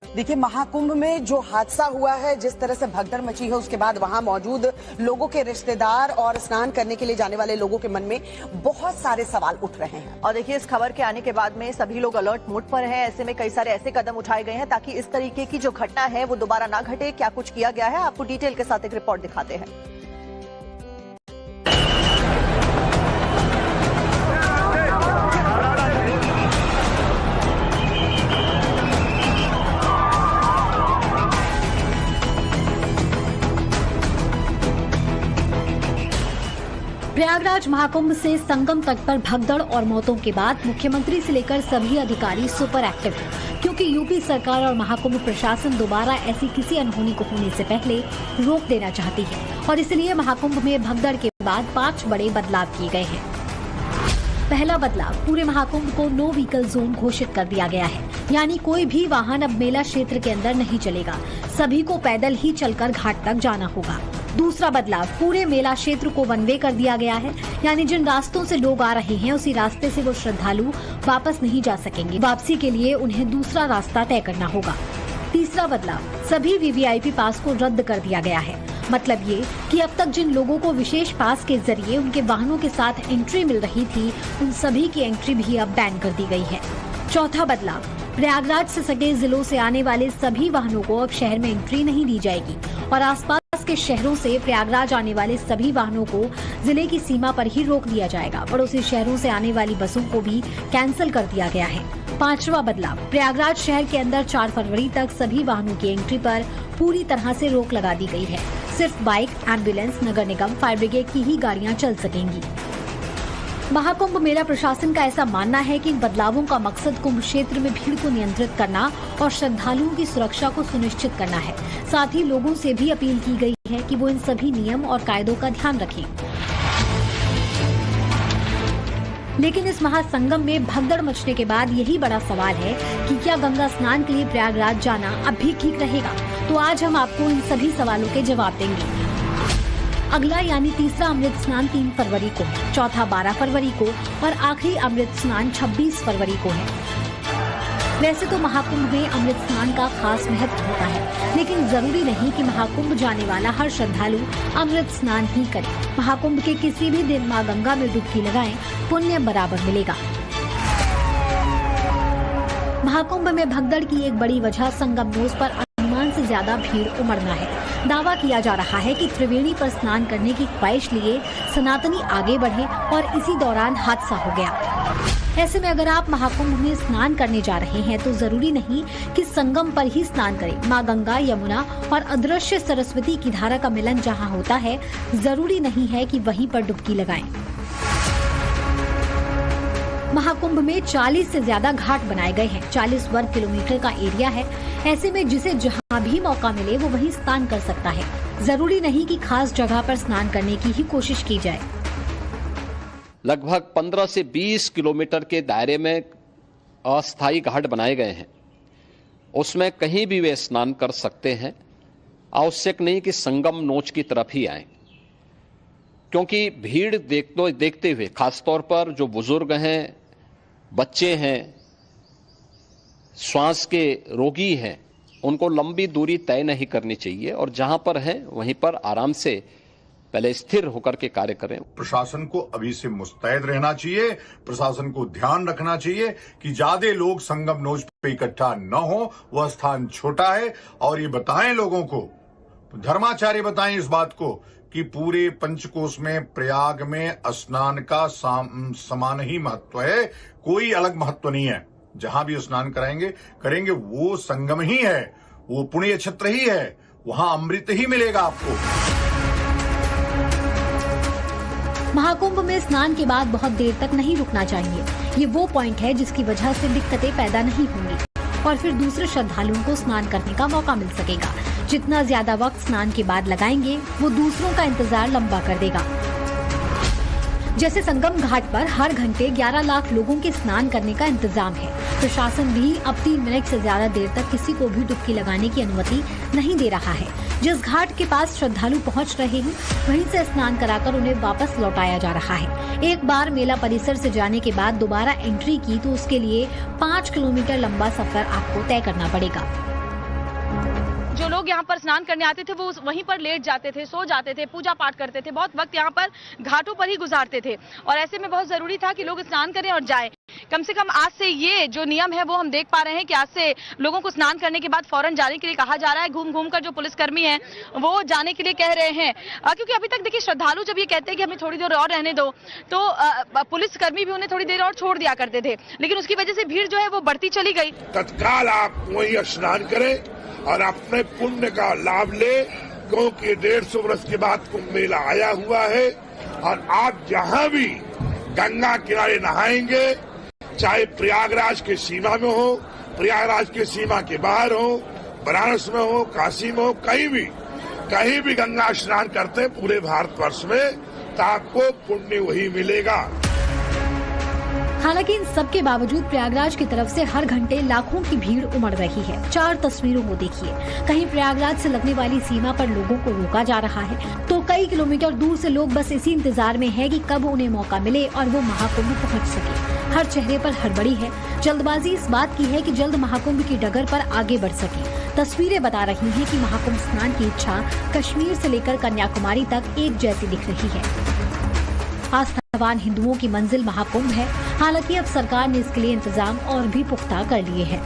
देखिए, महाकुंभ में जो हादसा हुआ है, जिस तरह से भगदड़ मची है, उसके बाद वहां मौजूद लोगों के रिश्तेदार और स्नान करने के लिए जाने वाले लोगों के मन में बहुत सारे सवाल उठ रहे हैं। और देखिए, इस खबर के आने के बाद में सभी लोग अलर्ट मोड पर हैं। ऐसे में कई सारे ऐसे कदम उठाए गए हैं ताकि इस तरीके की जो घटना है वो दोबारा ना घटे। क्या कुछ किया गया है, आपको डिटेल के साथ एक रिपोर्ट दिखाते हैं। प्रयागराज महाकुंभ से संगम तट पर भगदड़ और मौतों के बाद मुख्यमंत्री से लेकर सभी अधिकारी सुपर एक्टिव हैं, क्योंकि यूपी सरकार और महाकुंभ प्रशासन दोबारा ऐसी किसी अनहोनी को होने से पहले रोक देना चाहती है और इसलिए महाकुंभ में भगदड़ के बाद 5 बड़े बदलाव किए गए हैं। पहला बदलाव, पूरे महाकुंभ को नो व्हीकल जोन घोषित कर दिया गया है, यानी कोई भी वाहन अब मेला क्षेत्र के अंदर नहीं चलेगा, सभी को पैदल ही चलकर घाट तक जाना होगा। दूसरा बदलाव, पूरे मेला क्षेत्र को वन वे कर दिया गया है, यानी जिन रास्तों से लोग आ रहे हैं उसी रास्ते से वो श्रद्धालु वापस नहीं जा सकेंगे, वापसी के लिए उन्हें दूसरा रास्ता तय करना होगा। तीसरा बदलाव, सभी वीवीआईपी पास को रद्द कर दिया गया है, मतलब ये कि अब तक जिन लोगों को विशेष पास के जरिए उनके वाहनों के साथ एंट्री मिल रही थी, उन सभी की एंट्री भी अब बैन कर दी गई है। चौथा बदलाव, प्रयागराज से सटे जिलों से आने वाले सभी वाहनों को अब शहर में एंट्री नहीं दी जाएगी और आसपास के शहरों से प्रयागराज आने वाले सभी वाहनों को जिले की सीमा पर ही रोक दिया जाएगा। पड़ोसी शहरों से आने वाली बसों को भी कैंसिल कर दिया गया है। पांचवा बदलाव, प्रयागराज शहर के अंदर 4 फरवरी तक सभी वाहनों की एंट्री पर पूरी तरह से रोक लगा दी गई है। सिर्फ बाइक, एम्बुलेंस, नगर निगम, फायर ब्रिगेड की ही गाड़ियां चल सकेंगी। महाकुंभ मेला प्रशासन का ऐसा मानना है कि इन बदलावों का मकसद कुंभ क्षेत्र में भीड़ को नियंत्रित करना और श्रद्धालुओं की सुरक्षा को सुनिश्चित करना है। साथ ही लोगों से भी अपील की गई है कि वो इन सभी नियम और कायदों का ध्यान रखें। लेकिन इस महासंगम में भगदड़ मचने के बाद यही बड़ा सवाल है कि क्या गंगा स्नान के लिए प्रयागराज जाना अब भी ठीक रहेगा? तो आज हम आपको इन सभी सवालों के जवाब देंगे। अगला यानी तीसरा अमृत स्नान 3 फरवरी को है, चौथा 12 फरवरी को और आखिरी अमृत स्नान 26 फरवरी को है। वैसे तो महाकुंभ में अमृत स्नान का खास महत्व होता है, लेकिन जरूरी नहीं कि महाकुंभ जाने वाला हर श्रद्धालु अमृत स्नान ही करे। महाकुंभ के किसी भी दिन मां गंगा में डुबकी लगाएं, पुण्य बराबर मिलेगा। महाकुंभ में भगदड़ की एक बड़ी वजह संगमनोज पर अनुमान से ज्यादा भीड़ उमड़ना है। दावा किया जा रहा है कि त्रिवेणी पर स्नान करने की ख्वाहिश लिए सनातनी आगे बढ़े और इसी दौरान हादसा हो गया। ऐसे में अगर आप महाकुंभ में स्नान करने जा रहे हैं तो जरूरी नहीं कि संगम पर ही स्नान करें। मां गंगा, यमुना और अदृश्य सरस्वती की धारा का मिलन जहां होता है, जरूरी नहीं है कि वहीं पर डुबकी लगाएं। महाकुंभ में 40 से ज्यादा घाट बनाए गए हैं। 40 वर्ग किलोमीटर का एरिया है। ऐसे में जिसे जहां भी मौका मिले वो वहीं स्नान कर सकता है। जरूरी नहीं कि खास जगह पर स्नान करने की ही कोशिश की जाए। लगभग 15 से 20 किलोमीटर के दायरे में अस्थायी घाट बनाए गए हैं। उसमें कहीं भी वे स्नान कर सकते हैं। आवश्यक नहीं कि संगम नोच की तरफ ही आए, क्योंकि भीड़ देखते हुए खासतौर पर जो बुजुर्ग हैं, बच्चे हैं, श्वास के रोगी हैं, उनको लंबी दूरी तय नहीं करनी चाहिए और जहां पर हैं वहीं पर आराम से पहले स्थिर होकर के कार्य करें। प्रशासन को अभी से मुस्तैद रहना चाहिए। प्रशासन को ध्यान रखना चाहिए कि ज्यादा लोग संगम नोच पे इकट्ठा न हो। वह स्थान छोटा है और ये बताएं लोगों को, धर्माचार्य बताएं इस बात को कि पूरे पंचकोश में प्रयाग में स्नान का समान ही महत्व है, कोई अलग महत्व नहीं है। जहां भी स्नान करेंगे वो संगम ही है, वो पुण्य क्षेत्र ही है, वहां अमृत ही मिलेगा आपको। महाकुंभ में स्नान के बाद बहुत देर तक नहीं रुकना चाहिए। ये वो पॉइंट है जिसकी वजह से दिक्कतें पैदा नहीं होंगी और फिर दूसरे श्रद्धालुओं को स्नान करने का मौका मिल सकेगा। जितना ज्यादा वक्त स्नान के बाद लगाएंगे वो दूसरों का इंतजार लंबा कर देगा। जैसे संगम घाट पर हर घंटे 11 लाख लोगों के स्नान करने का इंतजाम है। प्रशासन भी अब 3 मिनट से ज्यादा देर तक किसी को भी डुबकी लगाने की अनुमति नहीं दे रहा है। जिस घाट के पास श्रद्धालु पहुंच रहे हैं वहीं से स्नान कराकर उन्हें वापस लौटाया जा रहा है। एक बार मेला परिसर से जाने के बाद दोबारा एंट्री की तो उसके लिए 5 किलोमीटर लंबा सफर आपको तय करना पड़ेगा। जो लोग यहाँ पर स्नान करने आते थे वो वहीं पर लेट जाते थे, सो जाते थे, पूजा पाठ करते थे, बहुत वक्त यहाँ पर घाटों पर ही गुजारते थे और ऐसे में बहुत जरूरी था कि लोग स्नान करें और जाएं। कम से कम आज से ये जो नियम है वो हम देख पा रहे हैं कि आज से लोगों को स्नान करने के बाद फौरन जाने के लिए कहा जा रहा है। घूम घूम कर जो पुलिसकर्मी हैं वो जाने के लिए कह रहे हैं, क्योंकि अभी तक देखिए श्रद्धालु जब ये कहते हैं कि हमें थोड़ी देर और रहने दो तो पुलिसकर्मी भी उन्हें थोड़ी देर और छोड़ दिया करते थे, लेकिन उसकी वजह से भीड़ जो है वो बढ़ती चली गई। तत्काल आप वही स्नान करें और अपने पुण्य का लाभ ले, क्योंकि 150 वर्ष के बाद कुंभ मेला आया हुआ है और आप जहां भी गंगा किनारे नहाएंगे, चाहे प्रयागराज के सीमा में हो, प्रयागराज के सीमा के बाहर हो, बनारस में हो, काशी में हो, कहीं भी गंगा स्नान करते हैं पूरे भारतवर्ष में तो आपको पुण्य वही मिलेगा। हालांकि इन सब के बावजूद प्रयागराज की तरफ से हर घंटे लाखों की भीड़ उमड़ रही है। 4 तस्वीरों को देखिए, कहीं प्रयागराज से लगने वाली सीमा पर लोगों को रोका जा रहा है तो कई किलोमीटर दूर से लोग बस इसी इंतजार में हैं कि कब उन्हें मौका मिले और वो महाकुंभ पहुंच सके। हर चेहरे पर हड़बड़ी है, जल्दबाजी इस बात की है कि जल्द महाकुंभ की डगर पर आगे बढ़ सके। तस्वीरें बता रही हैं कि महाकुंभ स्नान की इच्छा कश्मीर से लेकर कन्याकुमारी तक एक जैसी दिख रही है। आस्थावान हिंदुओं की मंजिल महाकुंभ है। हालांकि अब सरकार ने इसके लिए इंतजाम और भी पुख्ता कर लिए हैं।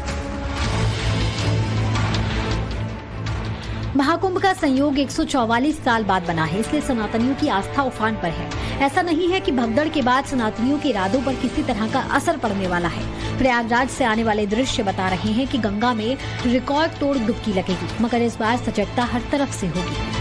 महाकुंभ का संयोग 144 साल बाद बना है, इसलिए सनातनियों की आस्था उफान पर है। ऐसा नहीं है कि भगदड़ के बाद सनातनियों के इरादों पर किसी तरह का असर पड़ने वाला है। प्रयागराज से आने वाले दृश्य बता रहे हैं कि गंगा में रिकॉर्ड तोड़ डुबकी लगेगी, मगर इस बार सजगता हर तरफ से होगी।